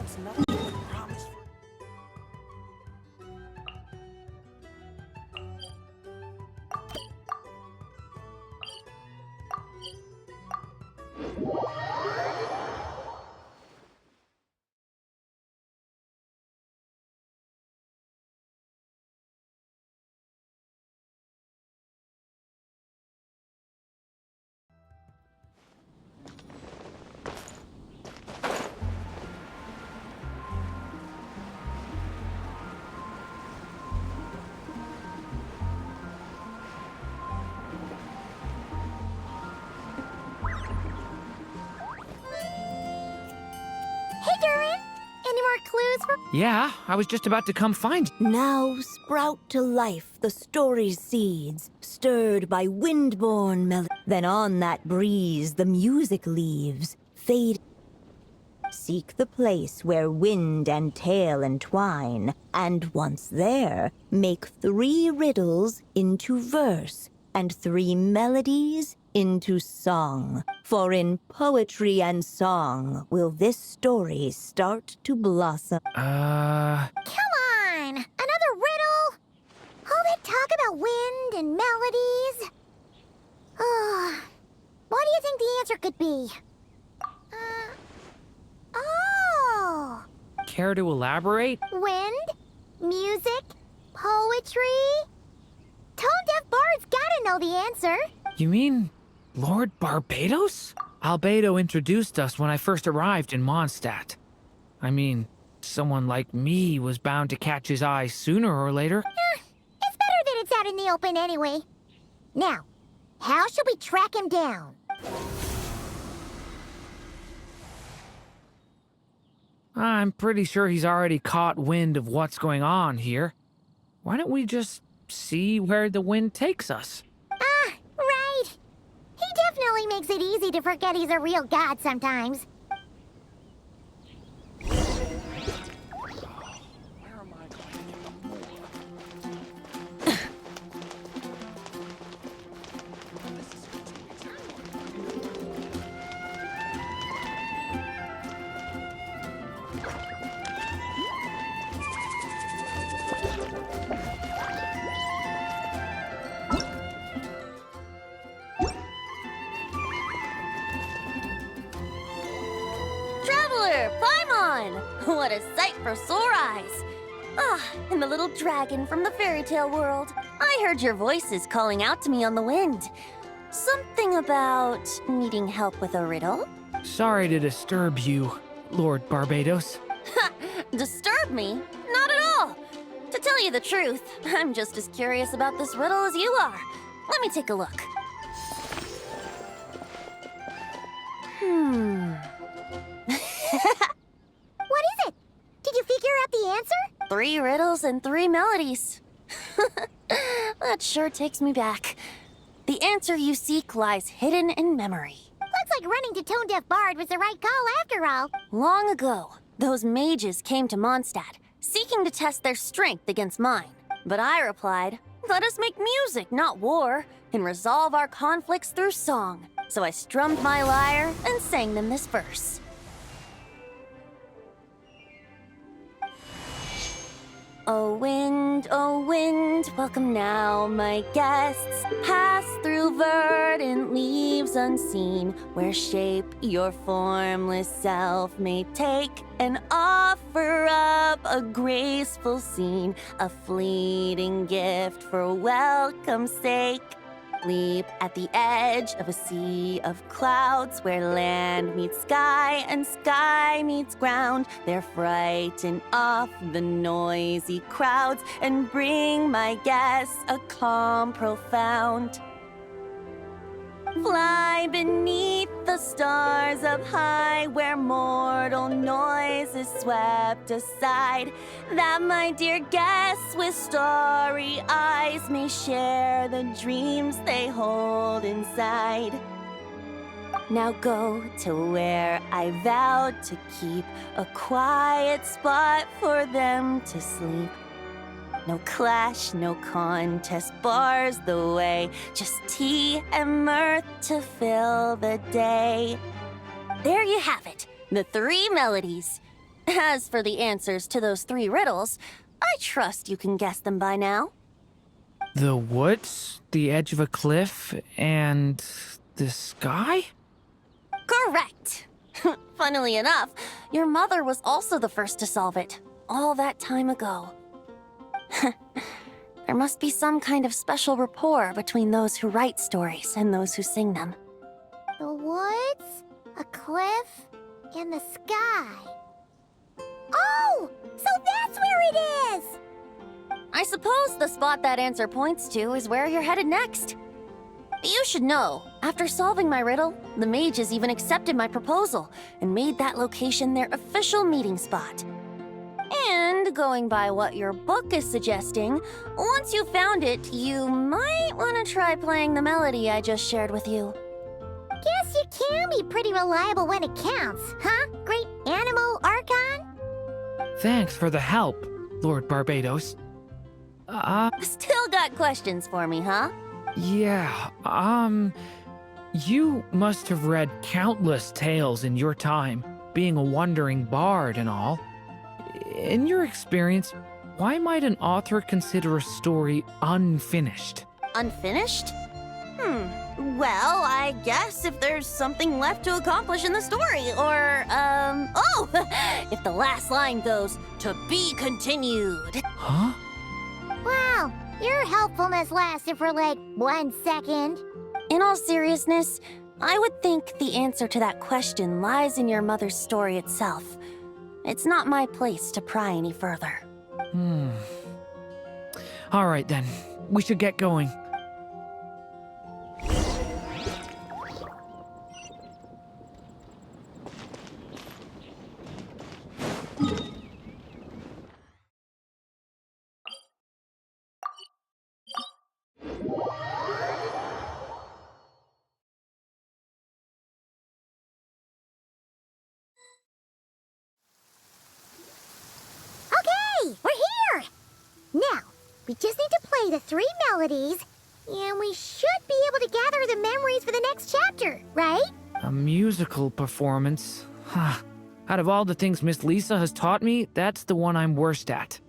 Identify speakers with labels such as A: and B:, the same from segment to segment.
A: That's nothing but promise.
B: Yeah, I was just about to come find you.
C: Now sprout to life the story's seeds, stirred by wind-born melody. Then on that breeze the music leaves, fade. Seek the place where wind and tale entwine, and once there, make 3 riddles into verse, and 3 melodies into song. For in poetry and song will this story start to blossom.
D: Come on! Another riddle? All that talk about wind and melodies? What do you think the answer could be? Oh!
B: Care to elaborate?
D: Wind? Music? Poetry? Tone-deaf bards gotta know the answer.
B: You mean Lord Barbados? Albedo introduced us when I first arrived in Mondstadt. I mean, someone like me was bound to catch his eye sooner or later.
D: It's better that it's out in the open anyway. Now, how should we track him down?
B: I'm pretty sure he's already caught wind of what's going on here. Why don't we just see where the wind takes us?
D: Right. He definitely makes it easy to forget he's a real god sometimes.
E: What a sight for sore eyes! And the little dragon from the fairy tale world. I heard your voices calling out to me on the wind. Something about needing help with a riddle?
B: Sorry to disturb you, Lord Barbados.
E: Disturb me? Not at all! To tell you the truth, I'm just as curious about this riddle as you are. Let me take a look.
D: What is it? Did you figure out the answer?
E: 3 riddles and 3 melodies. That sure takes me back. The answer you seek lies hidden in memory.
D: Looks like running to Tone-Deaf Bard was the right call after all.
E: Long ago, those mages came to Mondstadt, seeking to test their strength against mine. But I replied, let us make music, not war, and resolve our conflicts through song. So I strummed my lyre and sang them this verse. Oh wind, welcome now, my guests. Pass through verdant leaves unseen, where shape your formless self may take, and offer up a graceful scene, a fleeting gift for welcome's sake. Leap at the edge of a sea of clouds, where land meets sky and sky meets ground. There frighten off the noisy crowds and bring my guests a calm profound. Fly beneath the stars up high, where mortal noise is swept aside, that my dear guests with starry eyes may share the dreams they hold inside. Now go to where I vowed to keep a quiet spot for them to sleep. No clash, no contest bars the way, just tea and mirth to fill the day. There you have it, the 3 melodies. As for the answers to those 3 riddles, I trust you can guess them by now.
B: The woods, the edge of a cliff, and the sky?
E: Correct! Funnily enough, your mother was also the first to solve it, all that time ago. There must be some kind of special rapport between those who write stories and those who sing them.
D: The woods, a cliff, and the sky. Oh! So that's where it is!
E: I suppose the spot that answer points to is where you're headed next. You should know, after solving my riddle, the mages even accepted my proposal and made that location their official meeting spot. And going by what your book is suggesting, once you found it, you might want to try playing the melody I just shared with you.
D: Guess you can be pretty reliable when it counts, huh? Great Animal Archon?
B: Thanks for the help, Lord Barbados.
E: Still got questions for me, huh?
B: Yeah, you must have read countless tales in your time, being a wandering bard and all. In your experience, why might an author consider a story unfinished?
E: Unfinished? Well, I guess if there's something left to accomplish in the story, or, if the last line goes, "To be continued."
B: Huh?
D: Wow, your helpfulness lasted for like 1 second.
E: In all seriousness, I would think the answer to that question lies in your mother's story itself. It's not my place to pry any further.
B: All right then, we should get going.
D: Okay, we're here! Now, we just need to play the 3 melodies, and we should be able to gather the memories for the next chapter, right?
B: A musical performance? Huh. Out of all the things Miss Lisa has taught me, that's the one I'm worst at.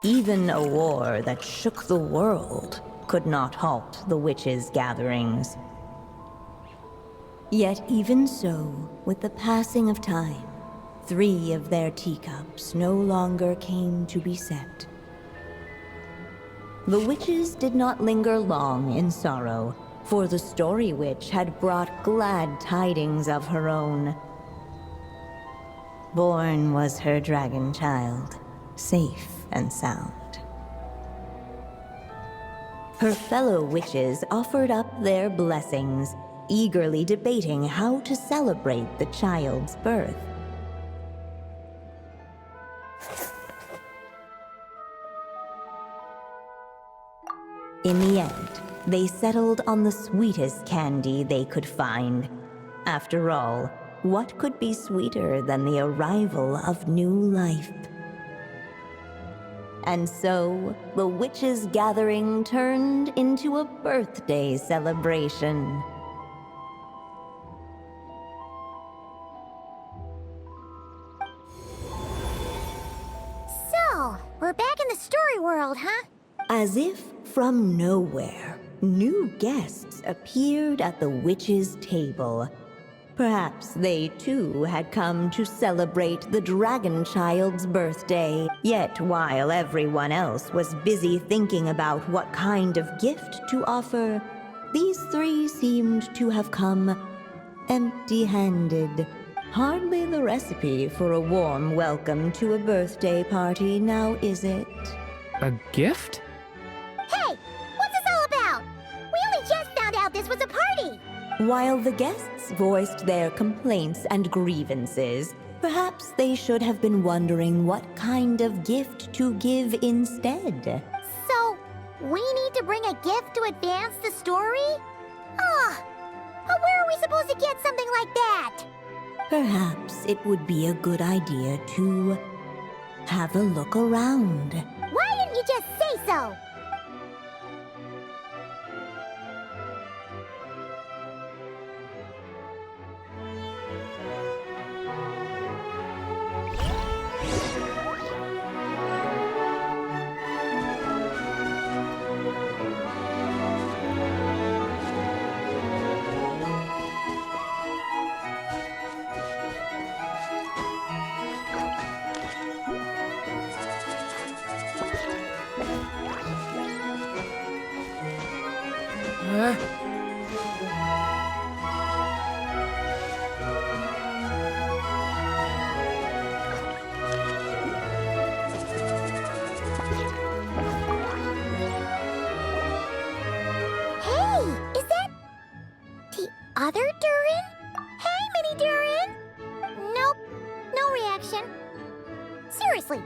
C: Even a war that shook the world could not halt the witches' gatherings. Yet even so, with the passing of time, 3 of their teacups no longer came to be set. The witches did not linger long in sorrow, for the Story Witch had brought glad tidings of her own. Born was her dragon child, safe and sound. Her fellow witches offered up their blessings, eagerly debating how to celebrate the child's birth. In the end, they settled on the sweetest candy they could find. After all, what could be sweeter than the arrival of new life? And so, the witches' gathering turned into a birthday celebration.
D: So, we're back in the story world, huh?
C: As if from nowhere, new guests appeared at the witches' table. Perhaps they too had come to celebrate the dragon child's birthday. Yet while everyone else was busy thinking about what kind of gift to offer, these three seemed to have come empty-handed. Hardly the recipe for a warm welcome to a birthday party, now is it?
B: A gift?
D: Hey, what's this all about? We only just found out this was a party.
C: While the guests voiced their complaints and grievances, perhaps they should have been wondering what kind of gift to give instead.
D: So, we need to bring a gift to advance the story? Ah, but where are we supposed to get something like that?
C: Perhaps it would be a good idea to have a look around.
D: Why didn't you just say so? Hey, is that the other Durin? Hey, Mini Durin! Nope, no reaction. Seriously,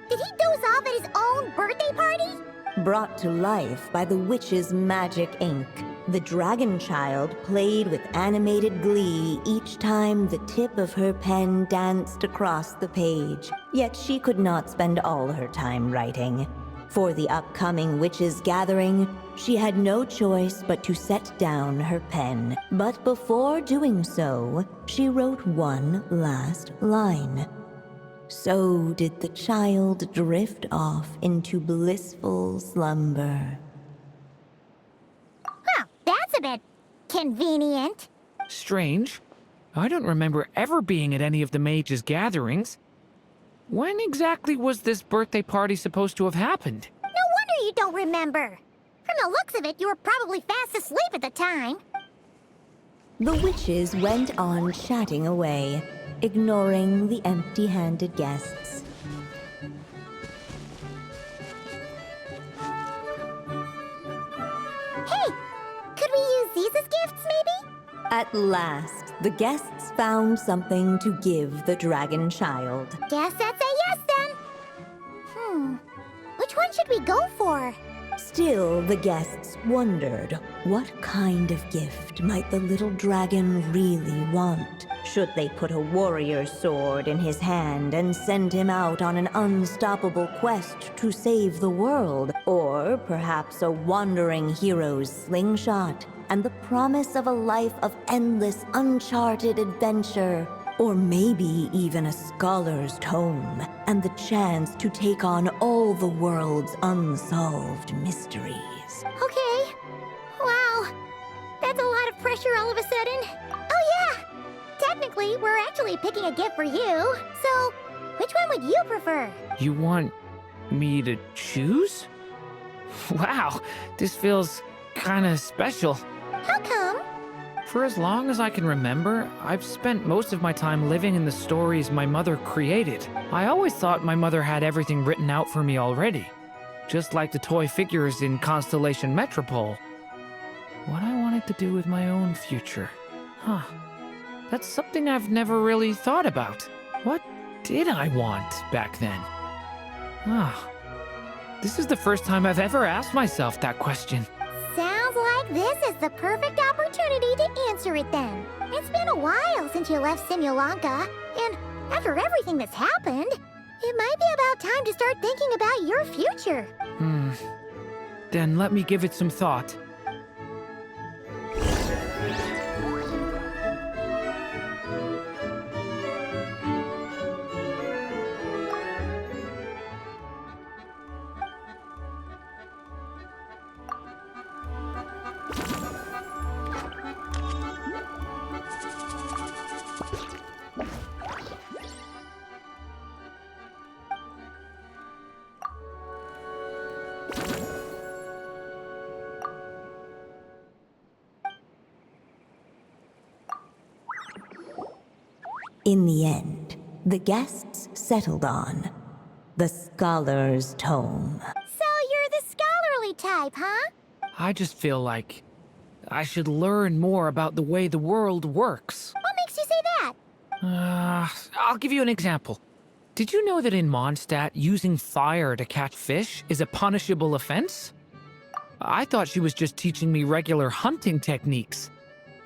D: did he doze off at his own birthday party?
C: Brought to life by the witch's magic ink, the dragon child played with animated glee each time the tip of her pen danced across the page. Yet she could not spend all her time writing. For the upcoming witches' gathering, she had no choice but to set down her pen. But before doing so, she wrote one last line. So did the child drift off into blissful slumber.
D: Huh, that's a bit convenient.
B: Strange. I don't remember ever being at any of the mages' gatherings. When exactly was this birthday party supposed to have happened?
D: No wonder you don't remember. From the looks of it, you were probably fast asleep at the time.
C: The witches went on chatting away, ignoring the empty-handed guests.
D: Hey, could we use these as gifts, maybe?
C: At last, the guests found something to give the dragon child.
D: Guess that's a yes then. Which one should we go for?
C: Still, the guests wondered, what kind of gift might the little dragon really want? Should they put a warrior's sword in his hand and send him out on an unstoppable quest to save the world? Or perhaps a wandering hero's slingshot and the promise of a life of endless, uncharted adventure? Or maybe even a scholar's tome and the chance to take on all the world's unsolved mysteries.
D: Okay. Wow. That's a lot of pressure all of a sudden. Oh yeah! Technically, we're actually picking a gift for you. So, which one would you prefer?
B: You want me to choose? Wow, this feels kinda special.
D: How come?
B: For as long as I can remember, I've spent most of my time living in the stories my mother created. I always thought my mother had everything written out for me already, just like the toy figures in Constellation Metropole. What I wanted to do with my own future. Huh. That's something I've never really thought about. What did I want back then? Ah. This is the first time I've ever asked myself that question.
D: Sounds like this is the perfect opportunity to answer it then. It's been a while since you left Simulanka, and after everything that's happened, It might be about time to start thinking about your future.
B: Then let me give it some thought.
C: In the end, the guests settled on the Scholar's Tome.
D: So you're the scholarly type, huh?
B: I just feel like I should learn more about the way the world works.
D: What makes you say that?
B: I'll give you an example. Did you know that in Mondstadt, using fire to catch fish is a punishable offense? I thought she was just teaching me regular hunting techniques.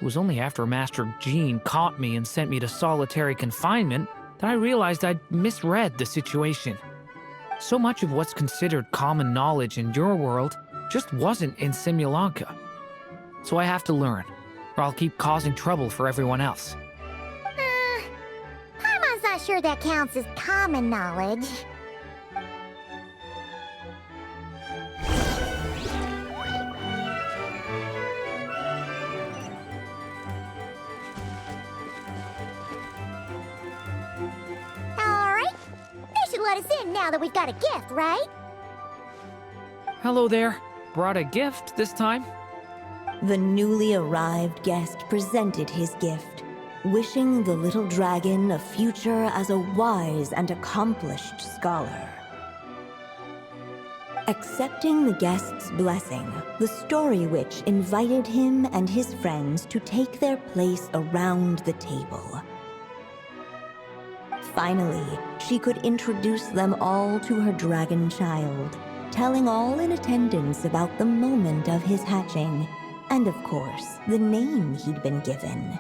B: It was only after Master Jean caught me and sent me to solitary confinement that I realized I'd misread the situation. So much of what's considered common knowledge in your world just wasn't in Simulanka. So I have to learn, or I'll keep causing trouble for everyone else.
D: Paimon's not sure that counts as common knowledge. Alright, they should let us in now that we've got a gift, right?
B: Hello there. Brought a gift this time?
C: The newly arrived guest presented his gift, wishing the little dragon a future as a wise and accomplished scholar. Accepting the guest's blessing, the Story Witch invited him and his friends to take their place around the table. Finally, she could introduce them all to her dragon child, telling all in attendance about the moment of his hatching, and of course, the name he'd been given.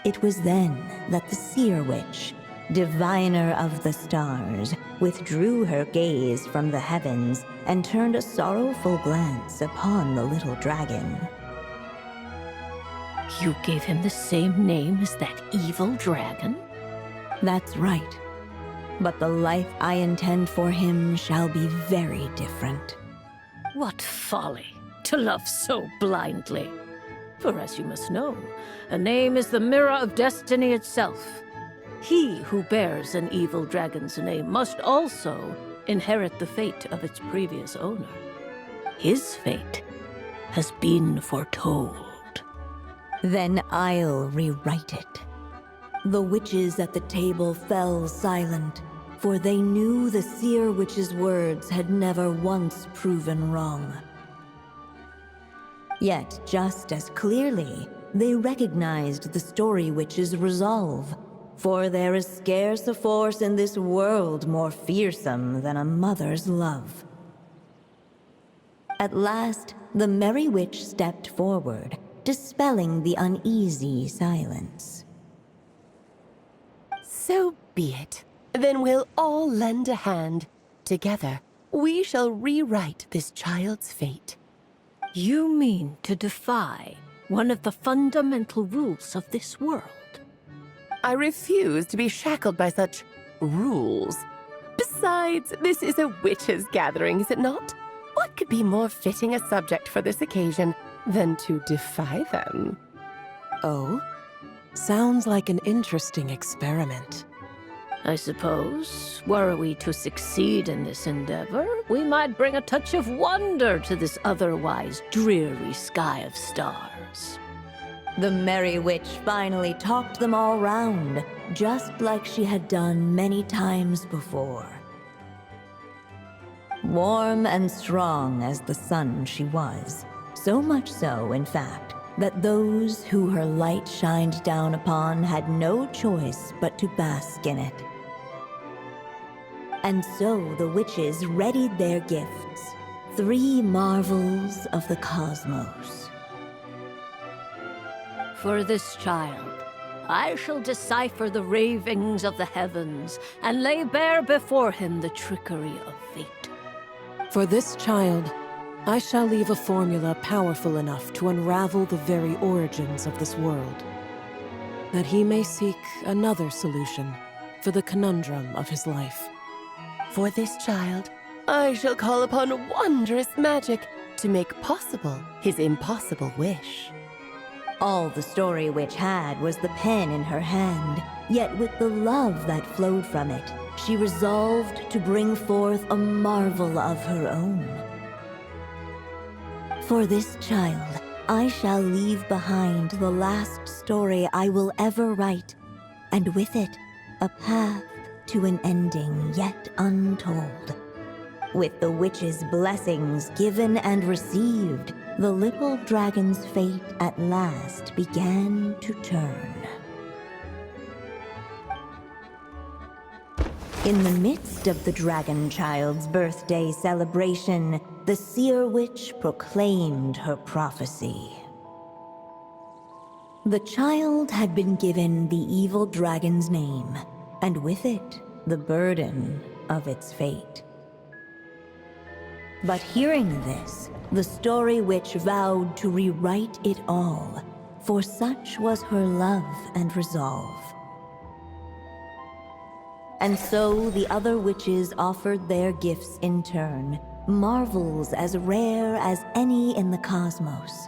C: It was then that the Seer Witch, diviner of the stars, withdrew her gaze from the heavens and turned a sorrowful glance upon the little dragon.
A: You gave him the same name as that evil dragon?
C: That's right. But the life I intend for him shall be very different.
A: What folly to love so blindly. For as you must know, a name is the mirror of destiny itself. He who bears an evil dragon's name must also inherit the fate of its previous owner. His fate has been foretold.
C: Then I'll rewrite it. The witches at the table fell silent, for they knew the Seer Witch's words had never once proven wrong. Yet, just as clearly, they recognized the Story Witch's resolve, for there is scarce a force in this world more fearsome than a mother's love. At last, the Merry Witch stepped forward, dispelling the uneasy silence.
F: So be it. Then we'll all lend a hand. Together, we shall rewrite this child's fate.
A: You mean to defy one of the fundamental rules of this world?
F: I refuse to be shackled by such rules. Besides, this is a witches' gathering, is it not? What could be more fitting a subject for this occasion than to defy them?
G: Oh? Sounds like an interesting experiment.
A: I suppose, were we to succeed in this endeavor, we might bring a touch of wonder to this otherwise dreary sky of stars.
C: The Merry Witch finally talked them all round, just like she had done many times before. Warm and strong as the sun she was, so much so, in fact, that those who her light shined down upon had no choice but to bask in it. And so the witches readied their gifts, 3 marvels of the cosmos.
A: For this child, I shall decipher the ravings of the heavens and lay bare before him the trickery of fate.
G: For this child, I shall leave a formula powerful enough to unravel the very origins of this world, that he may seek another solution for the conundrum of his life.
F: For this child, I shall call upon wondrous magic to make possible his impossible wish.
C: All the Story Witch had was the pen in her hand, yet with the love that flowed from it, she resolved to bring forth a marvel of her own. For this child, I shall leave behind the last story I will ever write, and with it, a path to an ending yet untold. With the witch's blessings given and received, the little dragon's fate at last began to turn. In the midst of the dragon child's birthday celebration, the seer witch proclaimed her prophecy. The child had been given the evil dragon's name, and with it, the burden of its fate. But hearing this, the Story Witch vowed to rewrite it all, for such was her love and resolve. And so the other witches offered their gifts in turn, marvels as rare as any in the cosmos.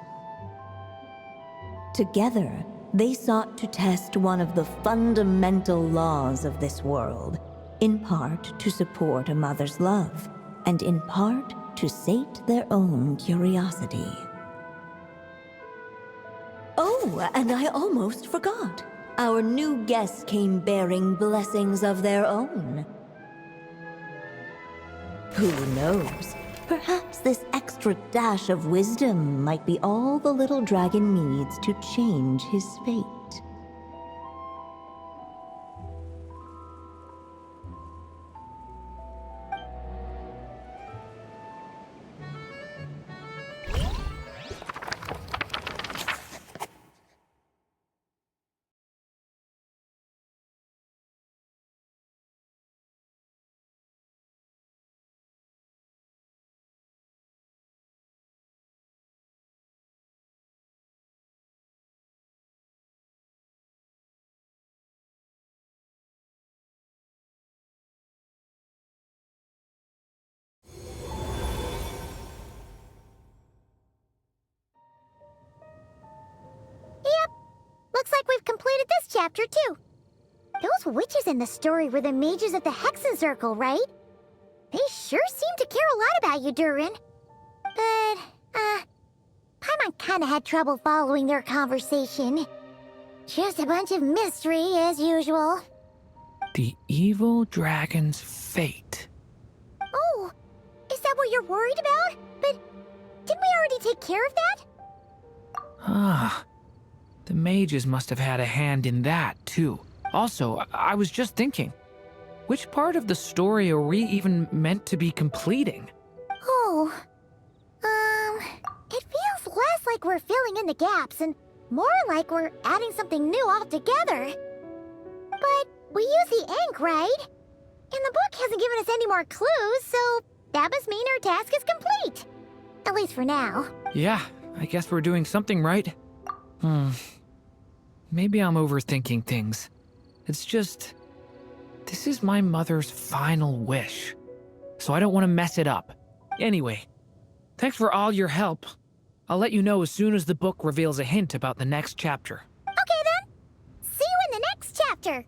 C: Together, they sought to test one of the fundamental laws of this world, in part to support a mother's love, and in part to sate their own curiosity. Oh, and I almost forgot. Our new guests came bearing blessings of their own. Who knows? Perhaps this extra dash of wisdom might be all the little dragon needs to change his fate.
D: Looks like we've completed this chapter, too. Those witches in the story were the mages at the Hexen Circle, right? They sure seem to care a lot about you, Durin. But, Paimon kinda had trouble following their conversation. Just a bunch of mystery, as usual.
B: The evil dragon's fate.
D: Oh, is that what you're worried about? But didn't we already take care of that?
B: Ah, the mages must have had a hand in that, too. Also, I was just thinking, which part of the story are we even meant to be completing?
D: Oh, it feels less like we're filling in the gaps and more like we're adding something new altogether. But we use the ink, right? And the book hasn't given us any more clues, so that must mean our task is complete. At least for now.
B: Yeah, I guess we're doing something right. Maybe I'm overthinking things. It's just, this is my mother's final wish, so I don't want to mess it up. Anyway, thanks for all your help. I'll let you know as soon as the book reveals a hint about the next chapter.
D: Okay then. See you in the next chapter.